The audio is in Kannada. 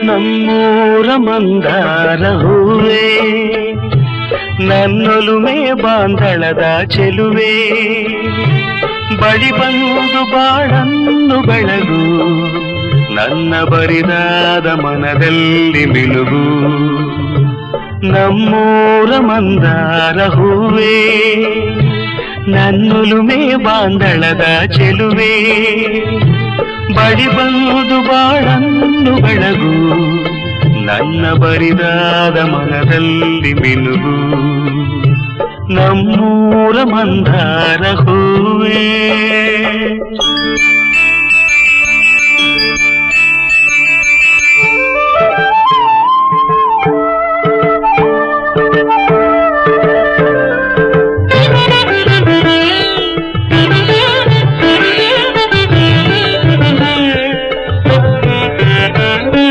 ನಮ್ಮೂರ ಮಂದಾರ ಹೂವೇ, ನನ್ನೊಲುಮೆ ಬಾಂಧಳದ ಚೆಲುವೆ, ಬಳಿ ಬಂದು ಬಾಳನ್ನು ಬೆಳಗು, ನನ್ನ ಬರಿದಾದ ಮನದಲ್ಲಿ ಮಿಲುಗು. ನಮ್ಮೂರ ಮಂದಾರ ಹೂವೇ, ನನ್ನೊಲುಮೆ ಬಾಂಧಳದ ಚೆಲುವೆ, ಬಳಿ ಬಂದು ಬಾಳನ್ನು ಬೆಳಗು, ನನ್ನ ಬರಿದಾದ ಮನದಲ್ಲಿ ಮಿನುಗು. ನಮ್ಮೂರ ಮಂದಾರ ಹೂವೇ.